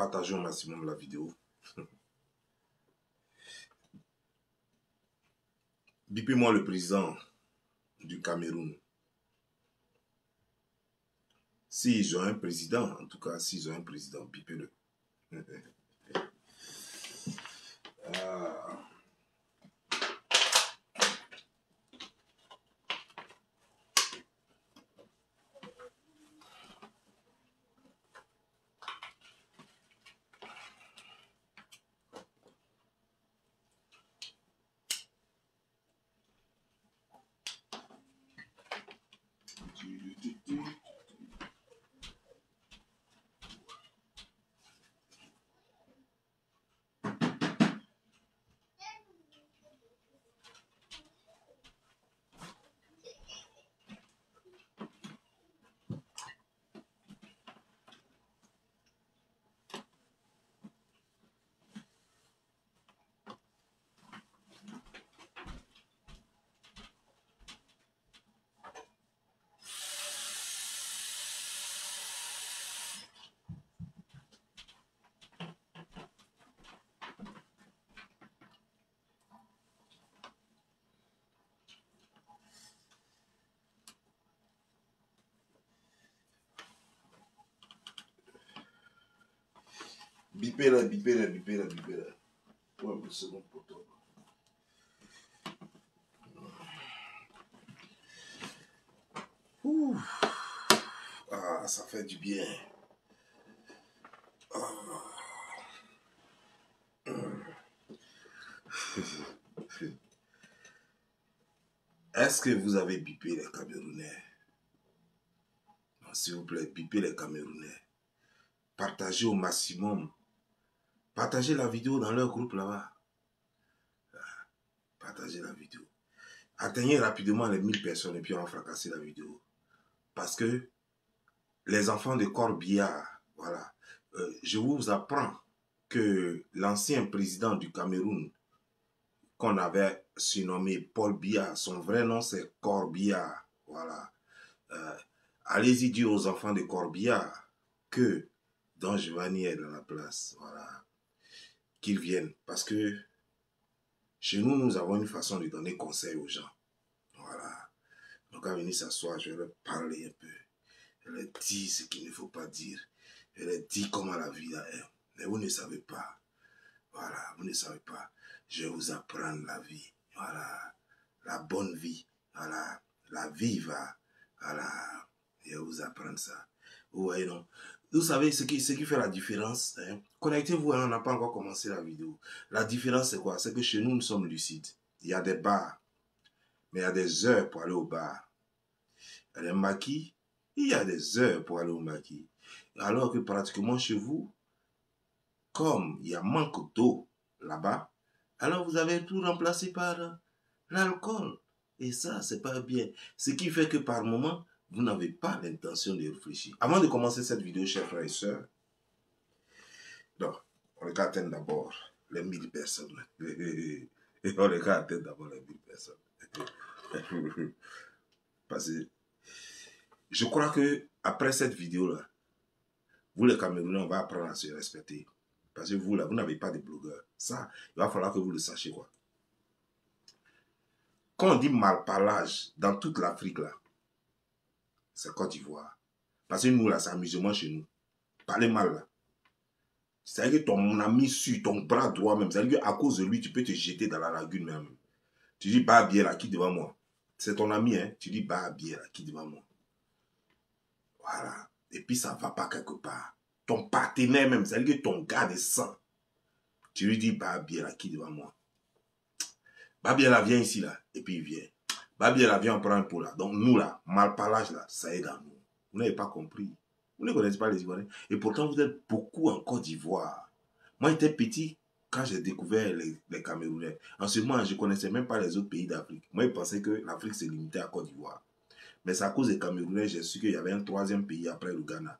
partagez au maximum la vidéo. Bipez-moi le président du Cameroun. S'ils ont un président, en tout cas, s'ils ont un président, bipez-le. Ah. Bipez-la, bipez-la, bipez-la, bipez-la. Ouais, une seconde pour toi. Ouh. Ah, ça fait du bien. Ah. Est-ce que vous avez bipé les Camerounais? S'il vous plaît, bipez les Camerounais. Partagez au maximum. Partagez la vidéo dans leur groupe là-bas. Partagez la vidéo. Atteignez rapidement les 1000 personnes et puis on va fracasser la vidéo. Parce que les enfants de Corbillard, voilà. Je vous apprends que l'ancien président du Cameroun, qu'on avait surnommé Paul Biya, son vrai nom c'est Corbillard, voilà. Allez-y dire aux enfants de Corbillard que Don Giovanni est dans la place, voilà. Qu'ils viennent, parce que chez nous, nous avons une façon de donner conseil aux gens, voilà. Donc, à venir s'asseoir, je vais leur parler un peu. Je leur dis ce qu'il ne faut pas dire. Je leur dis comment la vie est. Mais vous ne savez pas. Voilà, vous ne savez pas. Je vais vous apprendre la vie. Voilà, la bonne vie. Voilà, la vie va. Voilà, je vais vous apprendre ça. Vous voyez, non? Vous savez ce qui fait la différence, hein? Connectez-vous, hein, on n'a pas encore commencé la vidéo. La différence, c'est quoi? C'est que chez nous, nous sommes lucides. Il y a des bars, mais il y a des heures pour aller au bar. Il y a des maquis, il y a des heures pour aller au maquis. Alors que pratiquement chez vous, comme il y a manque d'eau là-bas, alors vous avez tout remplacé par l'alcool. Et ça, c'est pas bien. Ce qui fait que par moment, vous n'avez pas l'intention de réfléchir. Avant de commencer cette vidéo, chers frères et sœurs, donc, on regarde atteindre d'abord les 1000 personnes. Et on regarde atteindre d'abord les 1000 personnes. Parce que je crois que après cette vidéo-là, vous les Camerounais, on va apprendre à se respecter. Parce que vous, là, vous n'avez pas de blogueurs. Ça, il va falloir que vous le sachiez, quoi. Quand on dit malparlage dans toute l'Afrique, là, c'est Côte d'Ivoire. Parce que nous, là, c'est amusement chez nous. Parler mal, là. C'est-à-dire que ton ami sur ton bras droit même, c'est-à-dire qu'à cause de lui, tu peux te jeter dans la lagune même. Tu dis, bah, bien là, qui devant moi? C'est ton ami, hein? Tu dis, bah, bien là, qui devant moi? Voilà. Et puis, ça ne va pas quelque part. Ton partenaire même, c'est-à-dire que ton gars de sang, tu lui dis, bah, bien là, qui devant moi? Bah, bien là, viens ici, là. Et puis, il vient. Bah, bien là, viens, on prend un pot, là. Donc, nous, là, malparlage, là, ça est dans nous. Vous n'avez pas compris. Vous ne connaissez pas les Ivoiriens. Et pourtant, vous êtes beaucoup en Côte d'Ivoire. Moi, j'étais petit quand j'ai découvert les Camerounais. En ce moment, je ne connaissais même pas les autres pays d'Afrique. Moi, je pensais que l'Afrique se limitait à Côte d'Ivoire. Mais c'est à cause des Camerounais, j'ai su qu'il y avait un troisième pays après le Ghana.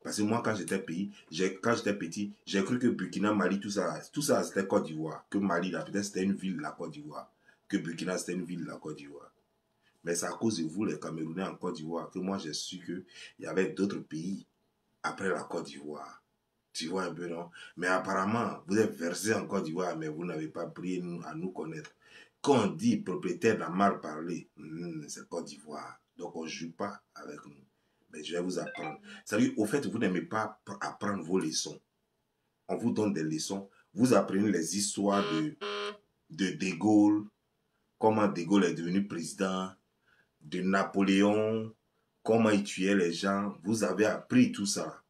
Parce que moi, quand j'étais petit, j'ai cru que Burkina, Mali, tout ça c'était Côte d'Ivoire. Que Mali, là, peut-être c'était une ville de la Côte d'Ivoire. Que Burkina, c'était une ville de la Côte d'Ivoire. Mais c'est à cause de vous, les Camerounais en Côte d'Ivoire, que moi, j'ai su qu'il y avait d'autres pays après la Côte d'Ivoire. Tu vois un peu, non? Mais apparemment, vous êtes versé en Côte d'Ivoire, mais vous n'avez pas pris à nous connaître. Quand on dit propriétaire n'a mal parlé, c'est Côte d'Ivoire. Donc on ne joue pas avec nous. Mais je vais vous apprendre. C'est-à-dire, au fait, vous n'aimez pas apprendre vos leçons. On vous donne des leçons. Vous apprenez les histoires de Gaulle, comment De Gaulle est devenu président, de Napoléon, comment il tuait les gens. Vous avez appris tout ça.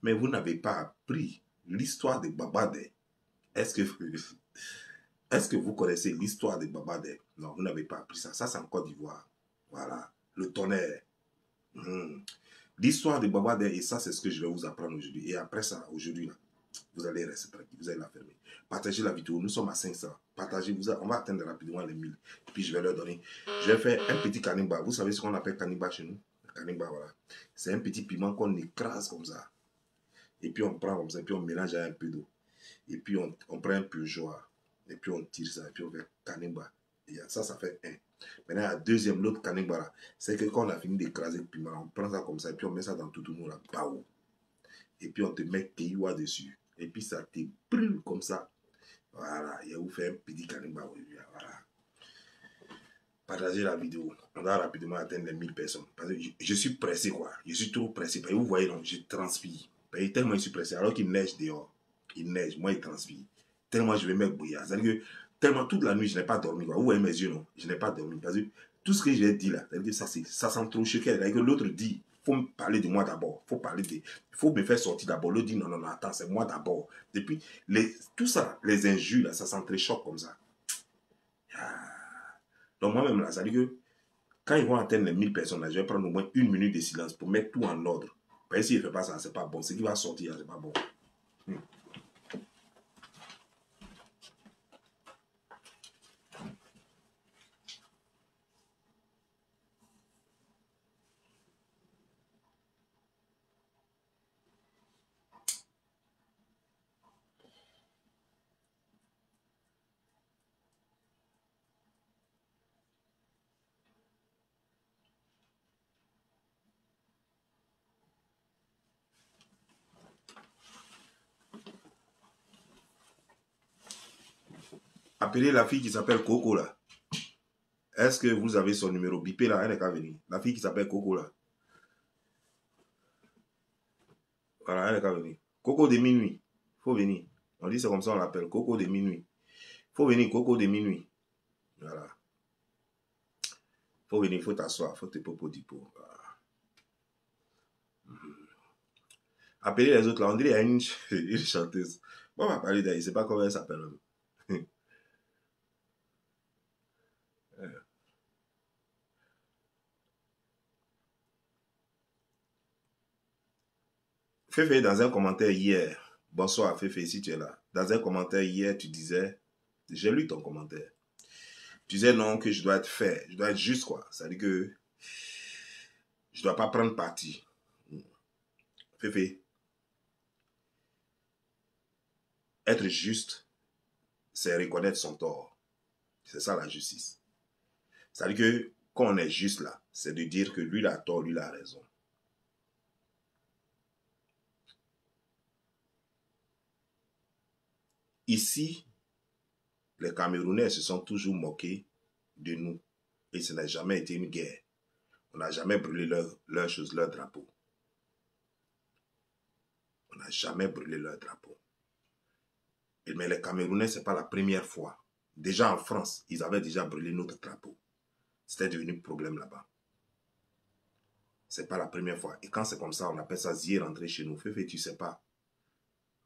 Mais vous n'avez pas appris l'histoire de Babadé. Est-ce que vous connaissez l'histoire de Babadé? Non, vous n'avez pas appris ça. Ça, c'est en Côte d'Ivoire. Voilà. Le tonnerre. L'histoire de Babadé, et ça, c'est ce que je vais vous apprendre aujourd'hui. Et après ça, aujourd'hui, vous allez rester tranquille. Vous allez la fermer. Partagez la vidéo. Nous sommes à 500. Partagez. On va atteindre rapidement les 1000. Puis je vais leur donner. Je vais faire un petit canimba. Vous savez ce qu'on appelle canimba chez nous? Canimba, voilà. C'est un petit piment qu'on écrase comme ça. Et puis on prend comme ça, et puis on mélange avec un peu d'eau. Et puis on prend un peu de joie. Et puis on tire ça, et puis on fait canimba. Et ça fait un. Maintenant, la deuxième, l'autre canimba là, c'est que quand on a fini d'écraser le piment, on prend ça comme ça, et puis on met ça dans tout le monde là, baou. Et puis on te met keyoua dessus. Et puis ça te brûle comme ça. Voilà, et vous fait un petit canimba aujourd'hui. Voilà. Partagez la vidéo. On va rapidement atteindre les 1000 personnes. Parce que je suis pressé, quoi. Je suis trop pressé. Parce que vous voyez, donc, je transpire. Parce que tellement je suis pressé. Alors qu'il neige dehors. Il neige. Moi, il transpire. Tellement je vais me bouillir. C'est-à-dire que tellement toute la nuit, je n'ai pas dormi. Quoi. Vous voyez mes yeux, non? Je n'ai pas dormi. Parce que tout ce que j'ai dit là, c'est-à-dire que ça sent trop choqué. C'est-à-dire que l'autre dit, il faut me parler de moi d'abord. Il faut me faire sortir d'abord. L'autre dit, non, non, non, attends, c'est moi d'abord. Depuis, tout ça, les injures, là, ça s'entrechoque comme ça. Donc moi-même, là, ça dit que quand ils vont atteindre les 1000 personnes, là, je vais prendre au moins 1 minute de silence pour mettre tout en ordre. Parce que s'il ne fait pas ça, c'est pas bon. Ce qui va sortir, c'est pas bon. Appelez la fille qui s'appelle Coco, là. Est-ce que vous avez son numéro? Bipé, là, elle n'est qu'à venir. La fille qui s'appelle Coco, là. Voilà, elle n'est qu'à venir. Coco de minuit. Faut venir. On dit c'est comme ça, on l'appelle. Coco de minuit. Faut venir, Coco de minuit. Voilà. Faut venir, faut t'asseoir, faut te popo dipo. Voilà. Appelez les autres, là. On dirait qu'il y a une chanteuse. Bon, on va parler d'elle. Je ne sais pas comment elle s'appelle. Féfé, dans un commentaire hier, bonsoir Féfé, si tu es là. Dans un commentaire hier, tu disais, j'ai lu ton commentaire. Tu disais non, que je dois être fair, je dois être juste, quoi. C'est-à-dire que je ne dois pas prendre parti. Féfé, être juste, c'est reconnaître son tort. C'est ça la justice. C'est-à-dire que quand on est juste là, c'est de dire que lui il a tort, lui il a raison. Ici, les Camerounais se sont toujours moqués de nous. Et ce n'a jamais été une guerre. On n'a jamais brûlé leur chose, leur drapeau. On n'a jamais brûlé leur drapeau. Mais les Camerounais, ce n'est pas la première fois. Déjà en France, ils avaient déjà brûlé notre drapeau. C'était devenu un problème là-bas. Ce n'est pas la première fois. Et quand c'est comme ça, on appelle ça zier rentrer chez nous. Féfé, tu ne sais pas.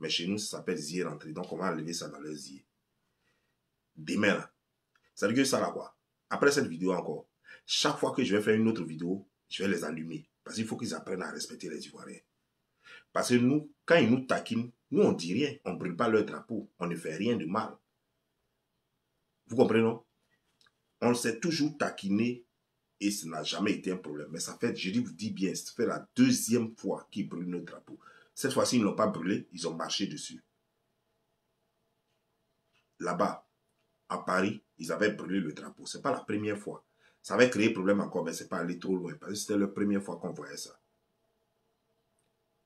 Mais chez nous, ça s'appelle zier rentrer. Donc, on va enlever ça dans les zier. Demain, là. Ça veut dire que ça, là, quoi. Après cette vidéo encore, chaque fois que je vais faire une autre vidéo, je vais les allumer. Parce qu'il faut qu'ils apprennent à respecter les Ivoiriens. Parce que nous, quand ils nous taquinent, nous, on ne dit rien. On ne brûle pas leur drapeau. On ne fait rien de mal. Vous comprenez, non? On s'est toujours taquiné et ça n'a jamais été un problème. Mais ça fait, je vous dis bien, ça fait la deuxième fois qu'ils brûlent notre drapeau. Cette fois-ci, ils ne l'ont pas brûlé, ils ont marché dessus. Là-bas, à Paris, ils avaient brûlé le drapeau. Ce n'est pas la première fois. Ça avait créé problème encore, mais ce n'est pas allé trop loin. Parce que c'était la première fois qu'on voyait ça.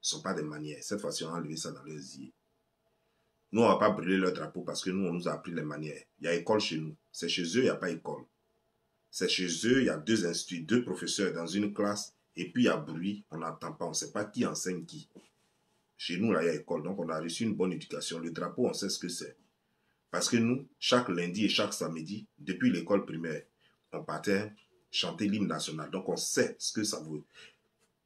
Ce ne sont pas des manières. Cette fois-ci, on a enlevé ça dans leurs yeux. Nous, on ne va pas brûler leur drapeau parce que nous, on nous a appris les manières. Il y a école chez nous. C'est chez eux, il n'y a pas école. C'est chez eux, il y a 2 instituts, 2 professeurs dans une classe. Et puis, il y a bruit, on n'entend pas. On ne sait pas qui enseigne qui. Chez nous, là, il y a école. Donc, on a reçu une bonne éducation. Le drapeau, on sait ce que c'est. Parce que nous, chaque lundi et chaque samedi, depuis l'école primaire, on partait chanter l'hymne national. Donc, on sait ce que ça veut.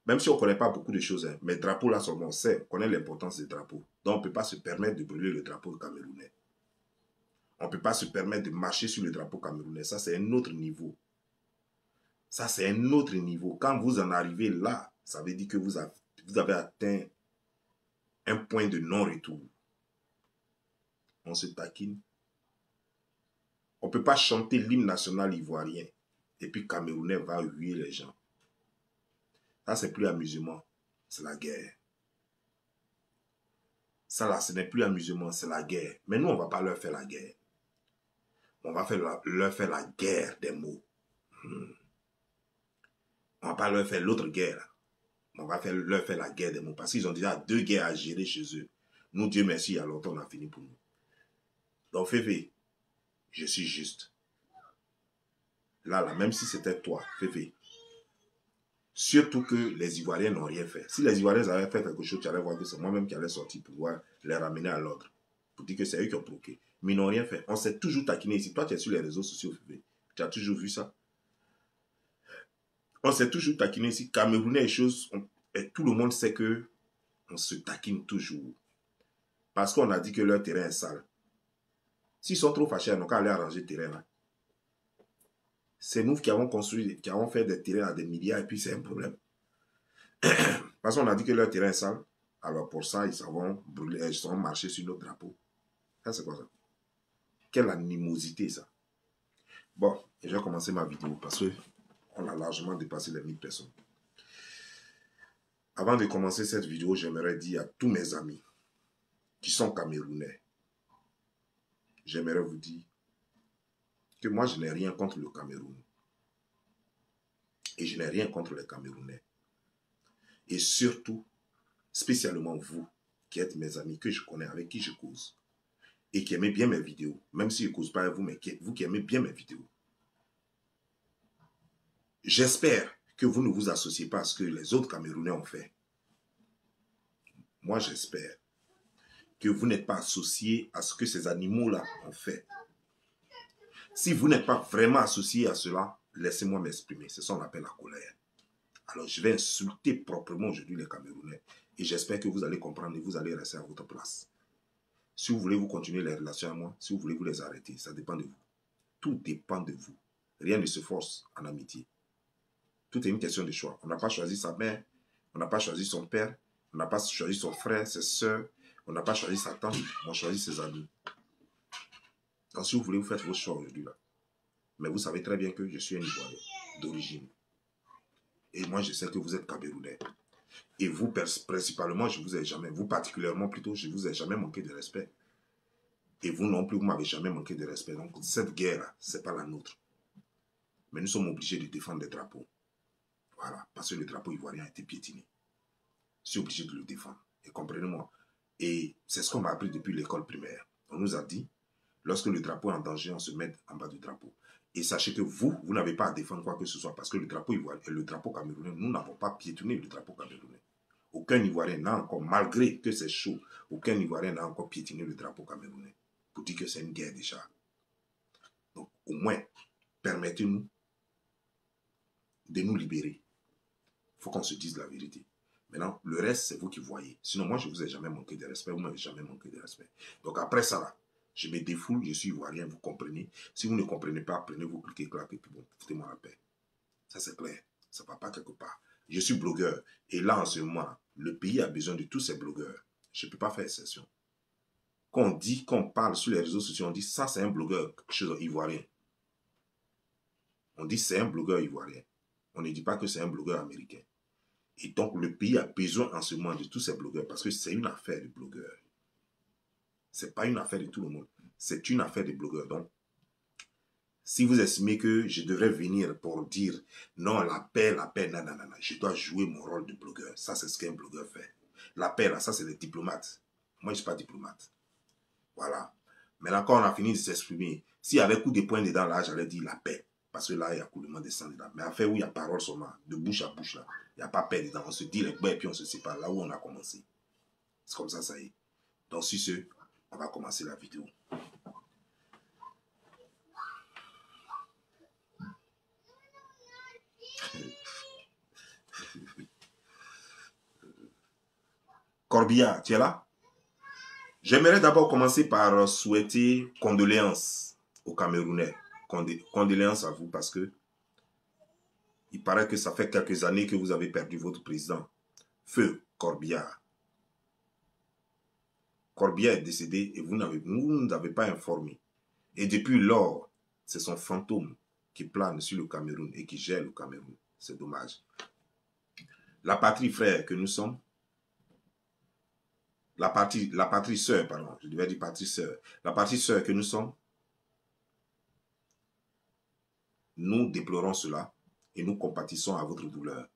Même si on ne connaît pas beaucoup de choses, hein, mais drapeau, là, seulement, on sait, on connaît l'importance des drapeaux. Donc, on ne peut pas se permettre de brûler le drapeau camerounais. On ne peut pas se permettre de marcher sur le drapeau camerounais. Ça, c'est un autre niveau. Ça, c'est un autre niveau. Quand vous en arrivez là, ça veut dire que vous avez atteint un point de non-retour. On se taquine. On ne peut pas chanter l'hymne national ivoirien et puis Camerounais va huer les gens. Ça, c'est plus amusement, c'est la guerre. Ça, là, ce n'est plus amusement, c'est la guerre. Mais nous, on ne va pas leur faire la guerre. On va leur faire la guerre des mots. On ne va pas leur faire l'autre guerre. On va leur faire la guerre des mots. Parce qu'ils ont déjà 2 guerres à gérer chez eux. Nous, Dieu merci, il y a longtemps, on a fini pour nous. Donc, Féfé, je suis juste. Là, même si c'était toi, Féfé, surtout que les Ivoiriens n'ont rien fait. Si les Ivoiriens avaient fait quelque chose, tu allais voir que c'est moi-même qui allais sortir pour pouvoir les ramener à l'ordre. Pour dire que c'est eux qui ont provoqué. Mais ils n'ont rien fait. On s'est toujours taquiné ici. Toi, tu es sur les réseaux sociaux, Féfé. Tu as toujours vu ça. On s'est toujours taquiné ici. Camerounais et choses, et tout le monde sait que on se taquine toujours. Parce qu'on a dit que leur terrain est sale. S'ils sont trop fâchés, ils n'ont qu'à aller arranger le terrain là. C'est nous qui avons construit, qui avons fait des terrains à des milliards et puis c'est un problème. Parce qu'on a dit que leur terrain est sale. Alors pour ça, ils vont brûler, ils vont marcher sur notre drapeau. Ça, c'est quoi ça? Quelle animosité ça? Bon, je vais commencer ma vidéo parce qu'on a largement dépassé les 1000 personnes. Avant de commencer cette vidéo, j'aimerais dire à tous mes amis qui sont camerounais, j'aimerais vous dire que moi, je n'ai rien contre le Cameroun. Et je n'ai rien contre les Camerounais. Et surtout, spécialement vous, qui êtes mes amis, que je connais, avec qui je cause, et qui aimez bien mes vidéos, même si je ne cause pas avec vous, mais vous qui aimez bien mes vidéos. J'espère que vous ne vous associez pas à ce que les autres Camerounais ont fait. Moi, j'espère que vous n'êtes pas associés à ce que ces animaux-là ont fait. Si vous n'êtes pas vraiment associé à cela, laissez-moi m'exprimer. C'est ça qu'on appelle la colère. Alors, je vais insulter proprement aujourd'hui les Camerounais. Et j'espère que vous allez comprendre et vous allez rester à votre place. Si vous voulez vous continuer les relations à moi, si vous voulez vous les arrêter, ça dépend de vous. Tout dépend de vous. Rien ne se force en amitié. Tout est une question de choix. On n'a pas choisi sa mère, on n'a pas choisi son père, on n'a pas choisi son frère, ses soeurs, on n'a pas choisi sa tante, on a choisi ses amis. Donc si vous voulez, vous faites vos choix aujourd'hui là. Mais vous savez très bien que je suis un Ivoirien d'origine. Et moi, je sais que vous êtes Camerounais. Et vous, principalement, je vous ai jamais, vous particulièrement plutôt, je vous ai jamais manqué de respect. Et vous non plus, vous m'avez jamais manqué de respect. Donc cette guerre-là, ce n'est pas la nôtre. Mais nous sommes obligés de défendre les drapeaux. Voilà, parce que le drapeau ivoirien a été piétiné. Je suis obligé de le défendre. Et comprenez-moi. Et c'est ce qu'on m'a appris depuis l'école primaire. On nous a dit, lorsque le drapeau est en danger, on se met en bas du drapeau. Et sachez que vous n'avez pas à défendre quoi que ce soit parce que le drapeau ivoirien et le drapeau camerounais, nous n'avons pas piétiné le drapeau camerounais. Aucun Ivoirien n'a encore, malgré que c'est chaud, aucun Ivoirien n'a encore piétiné le drapeau camerounais. Pour dire que c'est une guerre déjà. Donc, au moins, permettez-nous de nous libérer. Il faut qu'on se dise la vérité. Maintenant, le reste, c'est vous qui voyez. Sinon, moi, je ne vous ai jamais manqué de respect. Vous ne m'avez jamais manqué de respect. Donc, après ça, là, je me défoule, je suis Ivoirien, vous comprenez. Si vous ne comprenez pas, prenez-vous cliquez, claquez, et puis bon, foutez-moi la paix. Ça, c'est clair. Ça ne va pas quelque part. Je suis blogueur. Et là, en ce moment, le pays a besoin de tous ces blogueurs. Je ne peux pas faire exception. Quand on dit, quand on parle sur les réseaux sociaux, on dit ça, c'est un blogueur ivoirien. On dit c'est un blogueur ivoirien. On ne dit pas que c'est un blogueur américain. Et donc, le pays a besoin en ce moment de tous ces blogueurs parce que c'est une affaire de blogueurs. Ce n'est pas une affaire de tout le monde. C'est une affaire de blogueurs. Donc, si vous estimez que je devrais venir pour dire non, la paix, non, non, non, je dois jouer mon rôle de blogueur. Ça, c'est ce qu'un blogueur fait. La paix, là, ça, c'est les diplomates. Moi, je ne suis pas diplomate. Voilà. Maintenant, quand on a fini de s'exprimer, s'il y avait coup de poing dedans, là, j'allais dire la paix. Parce que là, il y a coulement de sang dedans. Mais en fait, où il y a parole seulement, de bouche à bouche, là, il n'y a pas paix dedans. On se dit les bois et puis on se sépare. Là où on a commencé. C'est comme ça y est. Donc, sur ce, on va commencer la vidéo. Corbillard, tu es là? J'aimerais d'abord commencer par souhaiter condoléances aux Camerounais. Condoléances à vous parce que il paraît que ça fait quelques années que vous avez perdu votre président, Feu Corbillard. Corbillard est décédé et vous n'avez pas informé. Et depuis lors, c'est son fantôme qui plane sur le Cameroun et qui gère le Cameroun. C'est dommage. La patrie frère que nous sommes, la patrie sœur, pardon, je devais dire patrie sœur. La patrie sœur que nous sommes, nous déplorons cela et nous compatissons à votre douleur.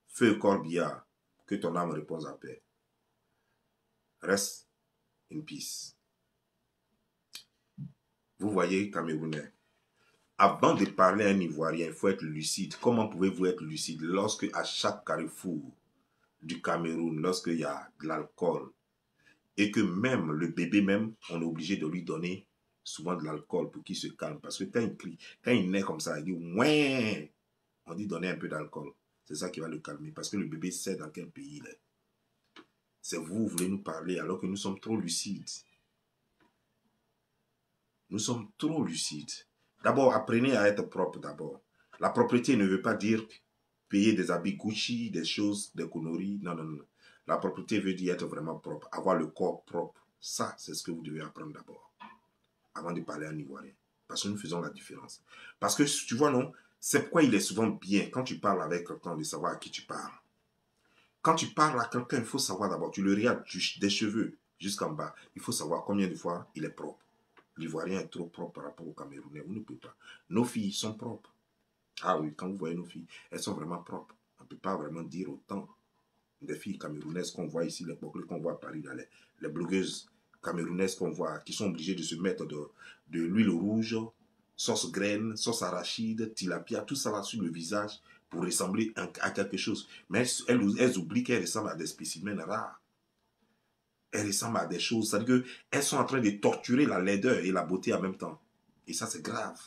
Feu Corbillard, que ton âme repose en paix. Reste in peace. Vous voyez, Camerounais, avant de parler à un Ivoirien, il faut être lucide. Comment pouvez-vous être lucide lorsque à chaque carrefour du Cameroun, lorsqu'il y a de l'alcool, et que même le bébé même, on est obligé de lui donner souvent de l'alcool pour qu'il se calme. Parce que quand il crie, quand il naît comme ça, il dit « ouais », on dit donner un peu d'alcool. C'est ça qui va le calmer. Parce que le bébé sait dans quel pays il est. C'est vous voulez nous parler alors que nous sommes trop lucides. Nous sommes trop lucides. D'abord, apprenez à être propre d'abord. La propreté ne veut pas dire payer des habits Gucci, des choses, des conneries. Non, non, non. La propreté veut dire être vraiment propre, avoir le corps propre. Ça, c'est ce que vous devez apprendre d'abord, avant de parler à un Ivoirien. Parce que nous faisons la différence. Parce que, tu vois, non, c'est pourquoi il est souvent bien, quand tu parles avec quelqu'un, de savoir à qui tu parles. Quand tu parles à quelqu'un, il faut savoir d'abord, tu le regardes des cheveux jusqu'en bas. Il faut savoir combien de fois il est propre. L'Ivoirien est trop propre par rapport au Camerounais. Vous ne pouvez pas. Nos filles sont propres. Ah oui, quand vous voyez nos filles, elles sont vraiment propres. On ne peut pas vraiment dire autant des filles camerounaises qu'on voit ici, les boucles qu'on voit à Paris, dans les blogueuses camerounaises qu'on voit, qui sont obligées de se mettre de l'huile rouge, sauce graine, sauce arachide, tilapia, tout ça là sur le visage pour ressembler à quelque chose. Mais elles oublient qu'elles ressemblent à des spécimens rares. Elles ressemblent à des choses, c'est-à-dire qu'elles sont en train de torturer la laideur et la beauté en même temps. Et ça, c'est grave.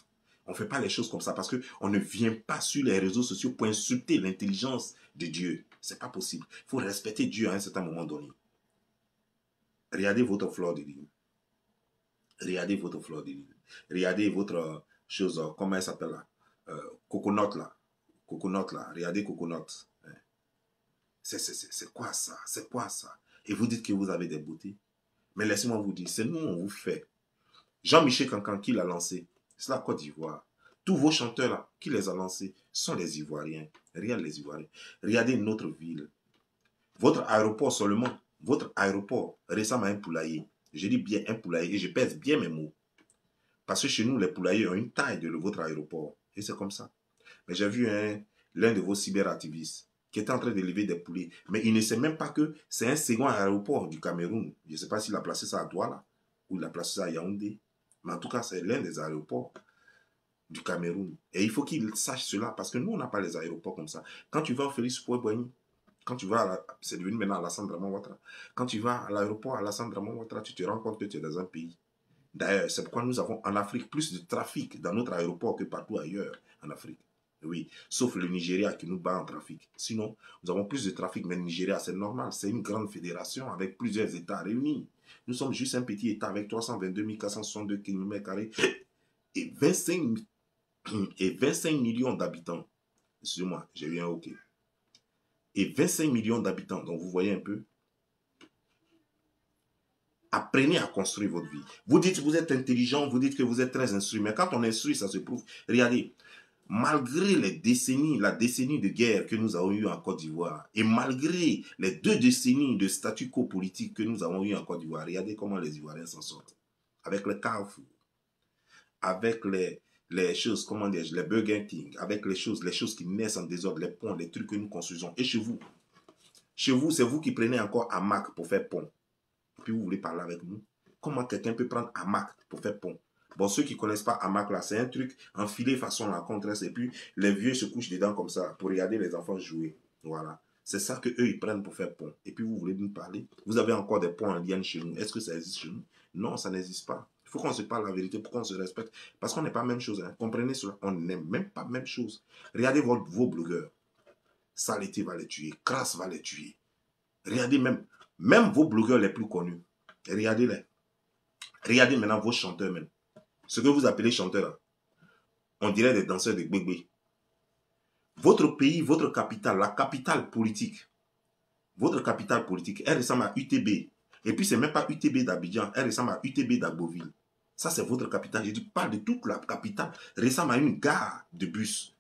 On ne fait pas les choses comme ça parce qu'on ne vient pas sur les réseaux sociaux pour insulter l'intelligence de Dieu. Ce n'est pas possible. Il faut respecter Dieu à un certain moment donné. Regardez votre fleur de lune. Regardez votre fleur de lune. Regardez votre chose, comment elle s'appelle là? Coconut là. Coconut là. Regardez coconut. C'est quoi ça? C'est quoi ça? Et vous dites que vous avez des beautés. Mais laissez-moi vous dire, c'est nous, on vous fait. Jean-Michel Cancan, qui l'a lancé? C'est la Côte d'Ivoire. Tous vos chanteurs là, qui les a lancés, sont les Ivoiriens. Regardez les Ivoiriens. Regardez notre ville. Votre aéroport seulement, votre aéroport ressemble à un poulailler. Je dis bien un poulailler et je pèse bien mes mots. Parce que chez nous, les poulaillers ont une taille de votre aéroport. Et c'est comme ça. Mais j'ai vu l'un de vos cyberactivistes qui était en train d'élever des poulets. Mais il ne sait même pas que c'est un second aéroport du Cameroun. Je ne sais pas s'il a placé ça à Douala ou il a placé ça à Yaoundé. Mais en tout cas, c'est l'un des aéroports du Cameroun. Et il faut qu'il sache cela parce que nous, on n'a pas les aéroports comme ça. Quand tu vas au Félix Houphouët-Boigny, quand tu vas c'est devenu maintenant Alassane Dramane Ouattara. Quand tu vas à l'aéroport Alassane Dramane Ouattara, tu te rends compte que tu es dans un pays. D'ailleurs, c'est pourquoi nous avons en Afrique plus de trafic dans notre aéroport que partout ailleurs en Afrique. Oui, sauf le Nigeria qui nous bat en trafic. Sinon, nous avons plus de trafic, mais le Nigeria, c'est normal. C'est une grande fédération avec plusieurs États réunis. Nous sommes juste un petit État avec 322 462 km² et 25 millions d'habitants. Excusez-moi, j'ai eu un OK. Et 25 millions d'habitants. Donc, vous voyez un peu. Apprenez à construire votre vie. Vous dites que vous êtes intelligent, vous dites que vous êtes très instruit. Mais quand on instruit, ça se prouve. Regardez, malgré les décennies, la décennie de guerre que nous avons eue en Côte d'Ivoire, et malgré les 2 décennies de statu quo politique que nous avons eu en Côte d'Ivoire, regardez comment les Ivoiriens s'en sortent. Avec le Carrefour, avec les choses, comment dire, les Burger King, avec les choses qui naissent en désordre, les ponts, les trucs que nous construisons. Et chez vous, Chez vous, c'est vous qui prenez encore hamac pour faire pont. Et puis vous voulez parler avec nous. Comment quelqu'un peut prendre hamac pour faire pont? Bon, ceux qui ne connaissent pas hamac là, c'est un truc enfilé façon la contrasse. Et puis les vieux se couchent dedans comme ça pour regarder les enfants jouer. Voilà. C'est ça qu'eux, ils prennent pour faire pont. Et puis vous voulez nous parler? Vous avez encore des ponts en liane chez nous. Est-ce que ça existe chez nous? Non, ça n'existe pas. Il faut qu'on se parle la vérité pour qu'on se respecte. Parce qu'on n'est pas la même chose. Hein. Comprenez cela. On n'est même pas la même chose. Regardez vos blogueurs. Saleté va les tuer. Crasse va les tuer. Regardez même vos blogueurs les plus connus. Regardez-les. Regardez maintenant vos chanteurs même. Ce que vous appelez chanteurs, là, on dirait des danseurs de gbegbe. Votre pays, votre capitale, la capitale politique, votre capitale politique, elle ressemble à UTB. Et puis, c'est même pas UTB d'Abidjan, elle ressemble à UTB d'Agboville. Ça, c'est votre capitale. Je parle de toute la capitale. Ressemble à une gare de bus.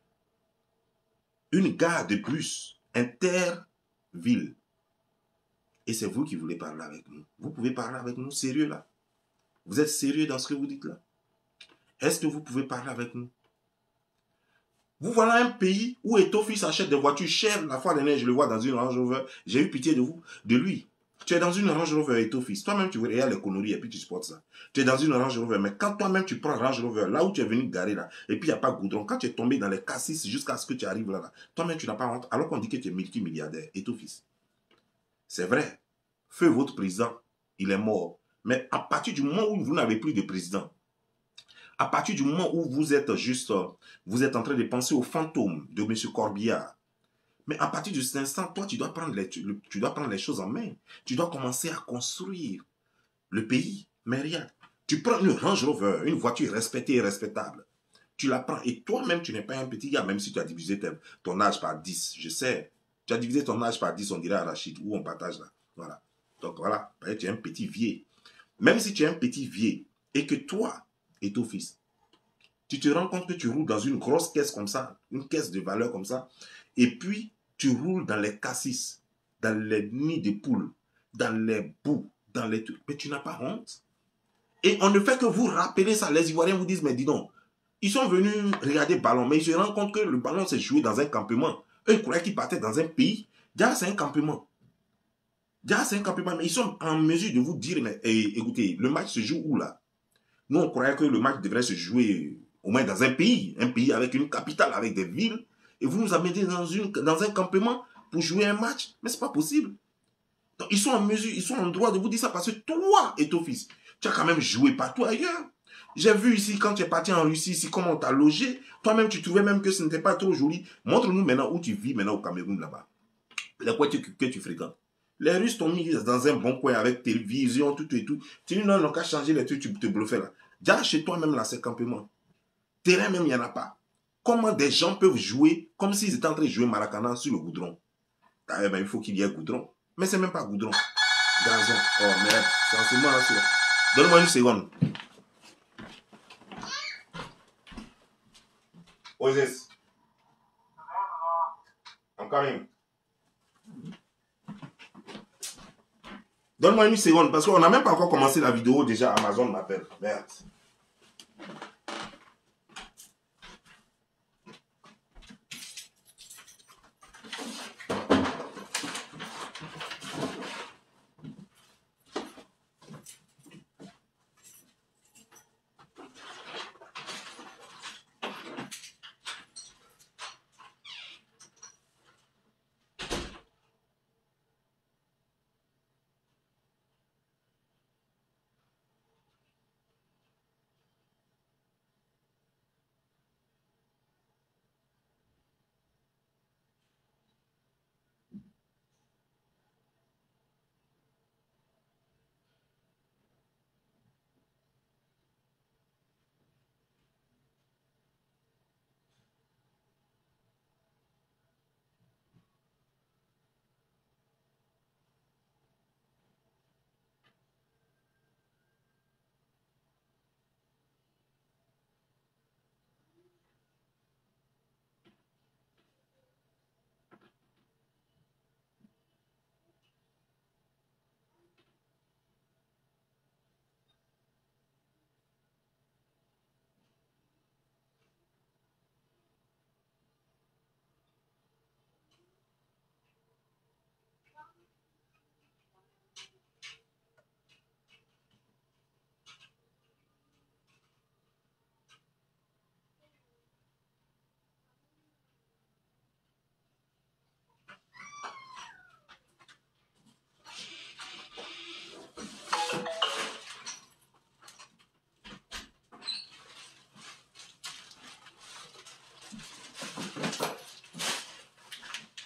Une gare de bus interville. Et c'est vous qui voulez parler avec nous. Vous pouvez parler avec nous sérieux là. Vous êtes sérieux dans ce que vous dites là? Est-ce que vous pouvez parler avec nous? Vous voilà un pays où Eto'o-fils achète des voitures chères. La fois dernière, je le vois dans une Range Rover. J'ai eu pitié de vous, de lui. Tu es dans une Range Rover Eto'o-fils. Toi-même, tu regardes les conneries et puis tu supportes ça. Tu es dans une Range Rover. Mais quand toi-même, tu prends Range Rover, là où tu es venu garer là, et puis il n'y a pas de goudron, quand tu es tombé dans les cassis jusqu'à ce que tu arrives là, toi-même, tu n'as pas honte, alors qu'on dit que tu es multimilliardaire, Eto'o-fils. C'est vrai. Feu votre président, il est mort. Mais à partir du moment où vous n'avez plus de président, à partir du moment où vous êtes juste, vous êtes en train de penser au fantôme de M. Corbillard, mais à partir de cet instant, toi, tu dois prendre les choses en main. Tu dois commencer à construire le pays. Mais regarde, tu prends une Range Rover, une voiture respectée et respectable. Tu la prends et toi-même, tu n'es pas un petit gars, même si tu as divisé ton âge par 10. Je sais, tu as divisé ton âge par 10, on dirait à Rachid, où on partage là. Voilà. Donc voilà, tu es un petit vieux. Même si tu es un petit vieux et que toi et ton fils, tu te rends compte que tu roules dans une grosse caisse comme ça, une caisse de valeur comme ça, et puis tu roules dans les cassis, dans les nids de poules, dans les boues, dans les trucs. Mais tu n'as pas honte. Et on ne fait que vous rappeler ça. Les Ivoiriens vous disent, mais dis donc, ils sont venus regarder le ballon, mais ils se rendent compte que le ballon s'est joué dans un campement. Eux, ils croyaient qu'ils partaient dans un pays. Déjà, c'est un campement. Déjà, c'est un campement, mais ils sont en mesure de vous dire, mais écoutez, le match se joue où là? Nous, on croyait que le match devrait se jouer au moins dans un pays avec une capitale, avec des villes, et vous nous amenez dans un campement pour jouer un match. Mais ce n'est pas possible. Donc, ils sont en mesure, ils sont en droit de vous dire ça parce que toi, Eto'o-fils, tu as quand même joué partout ailleurs. J'ai vu ici, quand tu es parti en Russie, ici, comment on t'a logé. Toi-même, tu trouvais même que ce n'était pas trop joli. Montre-nous maintenant où tu vis maintenant au Cameroun là-bas. Les coins que tu fréquentes. Les Russes t'ont mis dans un bon coin avec télévision, tout et tout. Tu dis non, non, qu'à changer les trucs, tu te bluffais là. Déjà, chez toi même là, c'est campement. Terrain même, il n'y en a pas. Comment des gens peuvent jouer comme s'ils étaient en train de jouer Maracana sur le goudron? Eh ben, il faut qu'il y ait goudron. Mais c'est même pas goudron. Gazon. Oh merde, c'est en ce moment là. Donne-moi une seconde. Moses. I'm coming. Donne-moi une seconde parce qu'on n'a même pas encore commencé la vidéo. Déjà, Amazon m'appelle. Merde.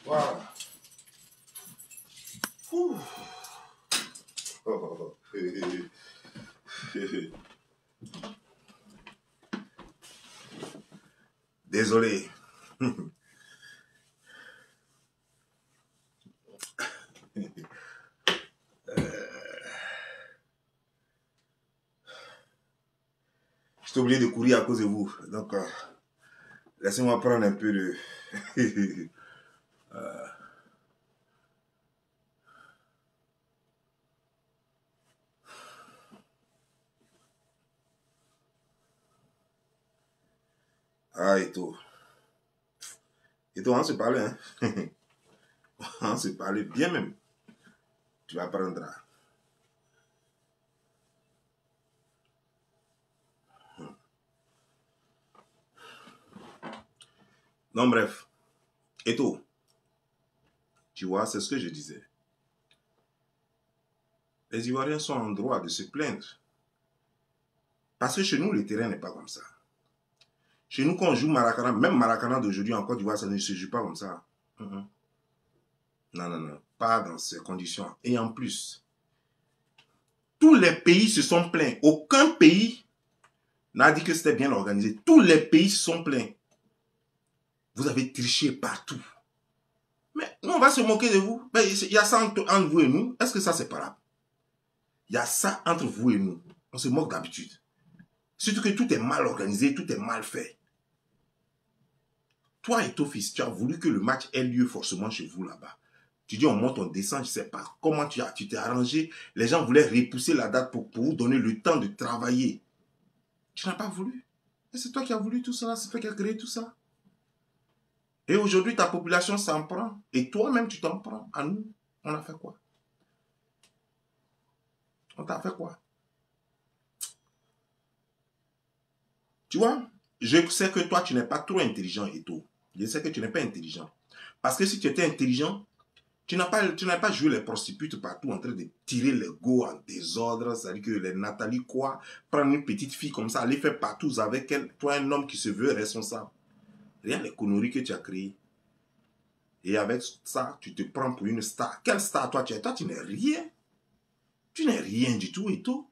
Voilà. Ouh. Oh. Désolé. J'étais obligé de courir à cause de vous. Donc, laissez-moi prendre un peu de... Ah, et tout. Et toi, on se parlait, hein? On se parlait bien même. Tu apprendras. Non, bref. Et tout. Tu vois, c'est ce que je disais. Les Ivoiriens sont en droit de se plaindre. Parce que chez nous, le terrain n'est pas comme ça. Chez nous, quand on joue Maracana, même Maracana d'aujourd'hui en Côte d'Ivoire, ça ne se joue pas comme ça. Non, non, non. Pas dans ces conditions. Et en plus, tous les pays se sont plaints. Aucun pays n'a dit que c'était bien organisé. Tous les pays se sont plaints. Vous avez triché partout. Mais nous, on va se moquer de vous. Il y a ça entre vous et nous. Est-ce que ça, c'est pas là? Il y a ça entre vous et nous. On se moque d'habitude. Surtout que tout est mal organisé, tout est mal fait. Toi et ton fils, tu as voulu que le match ait lieu forcément chez vous là-bas. Tu dis on monte, on descend, je ne sais pas comment tu t'es arrangé. Les gens voulaient repousser la date pour vous donner le temps de travailler. Tu n'as pas voulu. Et c'est toi qui as voulu tout ça, c'est toi qui as créé tout ça. Et aujourd'hui, ta population s'en prend. Et toi-même, tu t'en prends. À nous, on a fait quoi? On t'a fait quoi? Tu vois, je sais que toi, tu n'es pas trop intelligent et tout. Je sais que tu n'es pas intelligent. Parce que si tu étais intelligent, tu n'as pas joué les prostituées partout en train de tirer les go en désordre. C'est-à-dire que les Nathalie quoi, prendre une petite fille comme ça, aller faire partout avec elle, toi un homme qui se veut responsable. Rien les conneries que tu as créées. Et avec ça, tu te prends pour une star. Quelle star toi tu es? Toi, tu n'es rien. Tu n'es rien du tout et tout.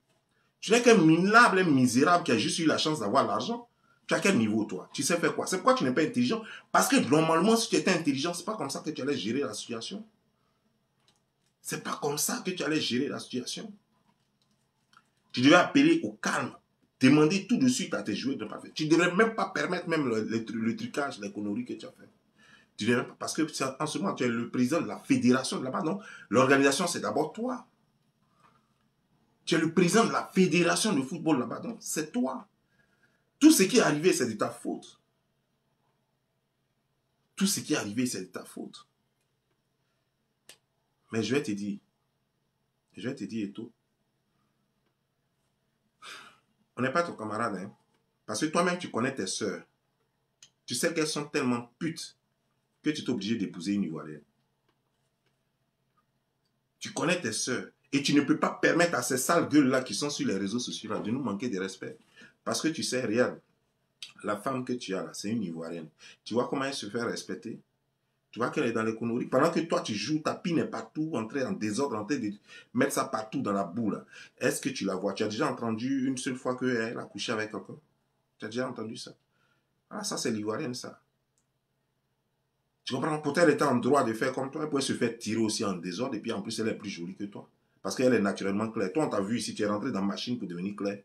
Tu n'es qu'un minable, un misérable qui a juste eu la chance d'avoir l'argent. Tu as quel niveau, toi? Tu sais faire quoi? C'est pourquoi tu n'es pas intelligent. Parce que normalement, si tu étais intelligent, c'est pas comme ça que tu allais gérer la situation. C'est pas comme ça que tu allais gérer la situation. Tu devais appeler au calme. Demander tout de suite à tes joueurs de ne pas faire. Tu ne devrais même pas permettre même le trucage, les conneries que tu as fait. Tu devrais pas, parce que en ce moment, tu es le président de la fédération de là-bas, non? L'organisation, c'est d'abord toi. Tu es le président de la fédération de football là-bas, donc c'est toi. Tout ce qui est arrivé, c'est de ta faute. Tout ce qui est arrivé, c'est de ta faute. Mais je vais te dire et tout. On n'est pas ton camarade, hein. Parce que toi-même, tu connais tes sœurs. Tu sais qu'elles sont tellement putes que tu es obligé d'épouser une Ivoirienne. Tu connais tes sœurs. Et tu ne peux pas permettre à ces sales gueules-là qui sont sur les réseaux sociaux là, de nous manquer de respect. Parce que tu sais, regarde, la femme que tu as là, c'est une Ivoirienne. Tu vois comment elle se fait respecter? Tu vois qu'elle est dans les conneries. Pendant que toi, tu joues, ta pine est partout, entrée en désordre, en train de mettre ça partout dans la boue. Est-ce que tu la vois? Tu as déjà entendu une seule fois qu'elle a couché avec quelqu'un? Tu as déjà entendu ça? Ah, ça, c'est l'Ivoirienne, ça. Tu comprends? Peut-être elle était en droit de faire comme toi. Elle pourrait se faire tirer aussi en désordre. Et puis, en plus, elle est plus jolie que toi. Parce qu'elle est naturellement claire. Toi, on t'a vu ici, tu es rentré dans la machine pour devenir clair.